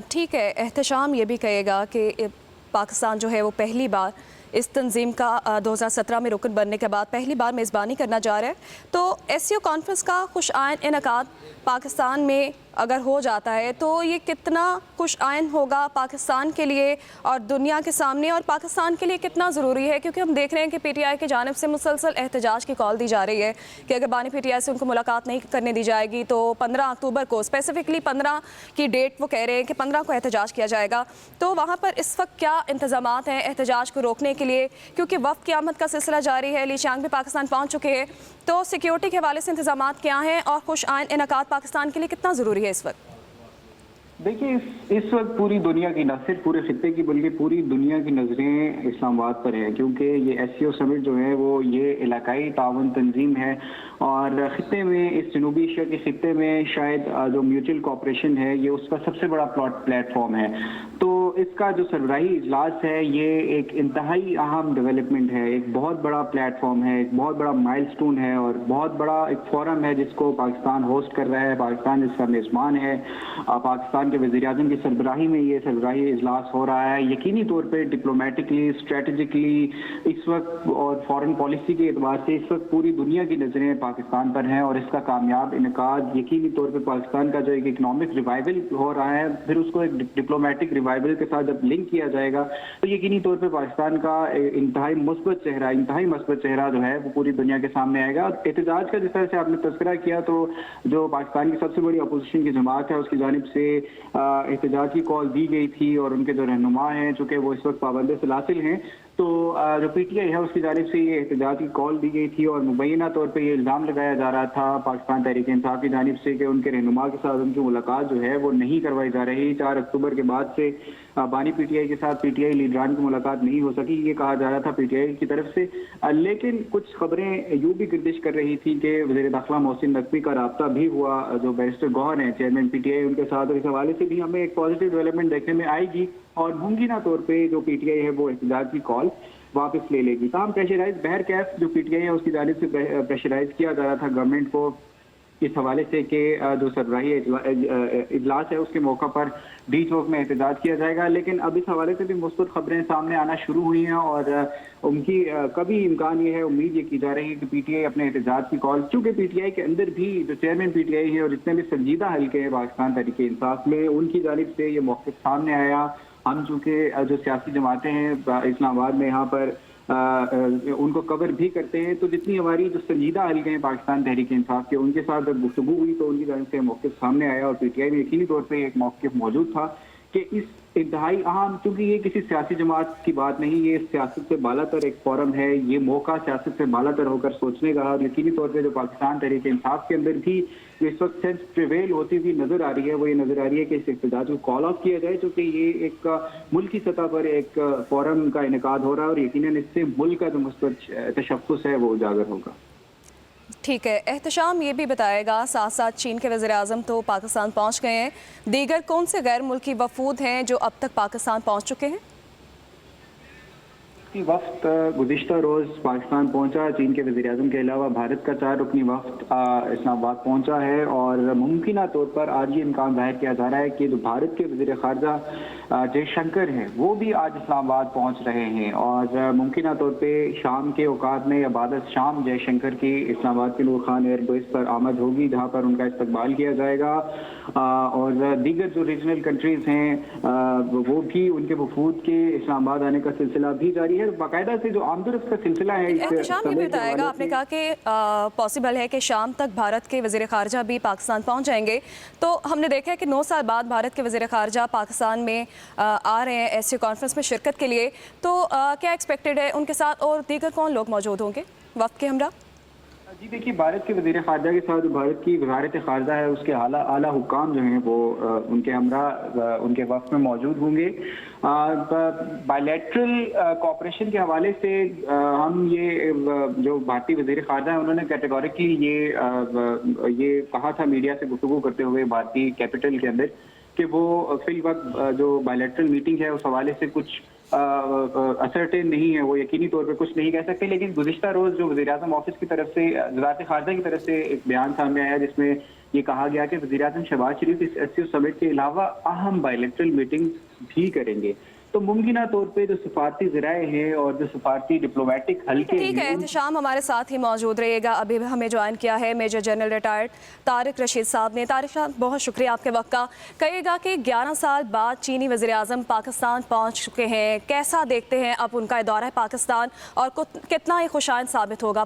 ठीक है, एहतशाम ये भी कहेगा कि पाकिस्तान जो है वो पहली बार इस तंजीम का 2017 में रुकन बनने के बाद पहली बार मेज़बानी करना जा रहा है। तो एससीओ कॉन्फ्रेंस का खुशआइन इनकाद पाकिस्तान में अगर हो जाता है तो ये कितना खुशआइन होगा पाकिस्तान के लिए और दुनिया के सामने, और पाकिस्तान के लिए कितना ज़रूरी है, क्योंकि हम देख रहे हैं कि पीटीआई की जानिब से मुसलसल एहतजाज की कॉल दी जा रही है कि अगर बानी पीटीआई से उनको मुलाकात नहीं करने दी जाएगी तो 15 अक्टूबर को, स्पेसिफिकली 15 की डेट वो कह रहे हैं कि 15 को एहतजाज किया जाएगा। तो वहाँ पर इस वक्त क्या इंतजामात हैं एहतजाज को रोकने के लिए, क्योंकि वफ़द की आमद का सिलसिला जारी है, ली चियांग भी पाकिस्तान पहुँच चुके हैं, तो सिक्योरिटी के हवाले से इंतजामात क्या हैं और खुशआइन इनकाद पाकिस्तान के लिए कितना ज़रूरी है इस वक्त? देखिए, इस वक्त पूरी दुनिया की, न सिर्फ पूरे खित्ते की बल्कि पूरी दुनिया की नज़रें इस्लामाबाद पर है, क्योंकि ये एससीओ समिट जो है वो ये इलाकाई ताउन तंजीम है और खित्ते में, इस जनूबी एशिया के खित्ते में शायद जो म्यूचुअल कोऑपरेशन है ये उसका सबसे बड़ा प्लेटफॉर्म है। तो इसका जो सरबराही इजलास है ये एक इंतहाई अहम डेवलपमेंट है, एक बहुत बड़ा प्लेटफॉर्म है, एक बहुत बड़ा माइलस्टोन है और बहुत बड़ा एक फोरम है जिसको पाकिस्तान होस्ट कर रहा है। पाकिस्तान इसका मेज़बान है। पाकिस्तान के वज़ीर-ए-आज़म की सरबराही में ये सरबराही इजलास हो रहा है। यकीनी तौर पर डिप्लोमेटिकली, स्ट्रेटजिकली इस वक्त और फॉरेन पॉलिसी के एतबार से इस वक्त पूरी दुनिया की नज़रें पाकिस्तान पर हैं और इसका कामयाब इनकाद यकीनी तौर पर पाकिस्तान का जो एक इकनॉमिक रिवाइवल हो रहा है, फिर उसको एक डिप्लोमेटिक रिवाइवल के साथ जब लिंक किया जाएगा तो यकीनी तौर पर पाकिस्तान का इंतहाई मुस्बत चेहरा जो है वो पूरी दुनिया के सामने आएगा। एहतजाज का जिस तरह से आपने तज़किरा किया, तो जो पाकिस्तान की सबसे बड़ी अपोजिशन की जमात है उसकी जानिब से एहतजाज की कॉल दी गई थी और उनके जो रहनुमा हैं चूँकि वो इस वक्त पाबंद सलासिल हैं, तो जो पीटीआई है उसकी जानिब से ये एहतजाज की कॉल दी गई थी और मुबैना तौर पे ये इल्ज़ाम लगाया जा रहा था पाकिस्तान तहरीक इंसाफ की जानिब से कि उनके रहनुमा के साथ उनकी मुलाकात जो है वो नहीं करवाई जा रही। 4 अक्टूबर के बाद से बानी पीटीआई के साथ पीटीआई लीडरान की मुलाकात नहीं हो सकी, ये कहा जा रहा था पीटीआई की तरफ से। लेकिन कुछ खबरें यूँ भी गर्दिश कर रही थी कि वज़ीर दाखिला मोहसिन नकवी का रब्ता भी हुआ जो बैरिस्टर गौहर हैं चेयरमैन पीटीआई, उनके साथ, और इस हवाले से भी हमें एक पॉजिटिव डेवलपमेंट देखने में आएगी और मुमकिन तौर पर जो पीटीआई है वो एहतजाज की कॉल वापस ले लेगी। तमाम प्रेशराइज बहर कैफ जो पीटीआई है उसकी जानिब से प्रेशराइज किया जा रहा था गवर्नमेंट को इस हवाले से कि जो सरबराही इजलास है उसके मौका पर डी चौक में एहतजाज किया जाएगा। लेकिन अब इस हवाले से भी मुस्बत खबरें सामने आना शुरू हुई हैं और उनकी कभी इम्कान ये है, उम्मीद ये की जा रही है कि पीटीआई अपने एहतजाज की कॉल, चूँकि पीटीआई के अंदर भी जो चेयरमैन पीटीआई है और जितने भी संजीदा हल्के हैं पाकिस्तान तहरीक इंसाफ में, उनकी जानिब से ये मौक़िफ़ सामने आया। हम चूँकि जो सियासी जमातें हैं इस्लामाबाद में यहाँ पर उनको कवर भी करते हैं, तो जितनी हमारी जो संजीदा हल्के हैं पाकिस्तान तहरीक इंसाफ के, उनके साथ जब गुफ्तगू हुई तो उनकी जानिब से मौक़िफ़ सामने आया और पीटीआई में यकीनी तौर पर एक मौक़िफ़ मौजूद था कि इस इंतहाई अहम, क्योंकि ये किसी सियासी जमात की बात नहीं, ये सियासत से बालातर एक फोरम है, ये मौका सियासत से बालातर होकर सोचने का, और यकीनी तौर पे जो पाकिस्तान तहरीक इंसाफ के अंदर भी जो इस वक्त सेंस प्रिवेल होती हुई नजर आ रही है वो ये नजर आ रही है कि इस एहतजाज को कॉल ऑफ किया जाए, क्योंकि ये एक मुल्क की सतह पर एक फोरम का इनेकाद हो रहा है और यकीनन इससे मुल्क का जो मुस्बत तशख्खुस है वो उजागर होगा। ठीक है, एहतशाम ये भी बताएगा, साथ साथ चीन के वज़ीर-ए-आज़म तो पाकिस्तान पहुँच गए हैं, दीगर कौन से गैर मुल्की वफूद हैं जो अब तक पाकिस्तान पहुँच चुके हैं? वफ्त गुज़िश्ता रोज़ पाकिस्तान पहुंचा। चीन के वज़ीर-ए-आज़म के अलावा भारत का 4 रुकनी वफ्त इस्लामाबाद पहुंचा है और मुमकिन तौर पर आज ये इम्कान ज़ाहिर किया जा रहा है कि जो भारत के वज़ीर ख़ारजा जयशंकर हैं वो भी आज इस्लामाबाद पहुंच रहे हैं और मुमकिन तौर पर शाम के औकात में या बाद शाम जयशंकर की इस्लामाबाद के नूर खान एयरबेस पर आमद होगी, जहाँ पर उनका इस्तकबाल किया जाएगा और दीगर जो रीजनल कंट्रीज़ हैं वो भी उनके वफूद के इस्लामाबाद आने का सिलसिला भी जारी है। बाकायदा से जो आमदरफ्त का सिलसिला है, एहतशाम ये भी बताएगा, आपने कहा कि पॉसिबल है कि शाम तक भारत के वज़ीर ख़ारजा भी पाकिस्तान पहुंच जाएंगे, तो हमने देखा है कि 9 साल बाद भारत के वज़ीर ख़ारजा पाकिस्तान में आ रहे हैं एससीओ कॉन्फ्रेंस में शिरकत के लिए, तो क्या एक्सपेक्टेड है उनके साथ और दीगर कौन लोग मौजूद होंगे वक्त के हमरा? जी देखिए, भारत के वज़ीर ख़ारजा के साथ भारत की वज़ारत ख़ारजा है उसके आला हुक्काम जो हैं वो उनके हमरा उनके वक्त में मौजूद होंगे। बायलैटरल कोऑपरेशन के हवाले से हम ये जो भारतीय वज़ीर ख़ारजा है उन्होंने कैटेगोरिकली ये कहा था मीडिया से गुफ्तगू करते हुए भारतीय कैपिटल के अंदर कि वो फिल वक्त जो बायलैटरल मीटिंग है उस हवाले से कुछ असर्टेन नहीं है, वो यकीनी तौर पे कुछ नहीं कह सकते। लेकिन गुज़िश्ता रोज़ जो वज़ीर-ए-आज़म ऑफिस की तरफ से वज़ारत ख़ारजा की तरफ से एक बयान सामने आया जिसमें ये कहा गया कि वज़ीर-ए-आज़म शहबाज शरीफ इस एससीओ समिट के अलावा अहम बायलैटरल मीटिंग भी करेंगे। तो मुमकिना तौर पे जो सफारती ज़राए हैं और जो सफारती डिप्लोमेटिक हल्के ठीक है, हैं एहतशाम हमारे साथ ही मौजूद रहिएगा। अभी हमें ज्वाइन किया है major general retired Tariq Rashid sahab ने। तारिक साहब, बहुत शुक्रिया आपके वक्त का। कहिएगा कि 11 साल बाद चीनी वज़ीर-ए-आज़म पाकिस्तान पहुंच चुके हैं, कैसा देखते हैं अब उनका दौरा है पाकिस्तान और कितना ये खुशाइंद साबित होगा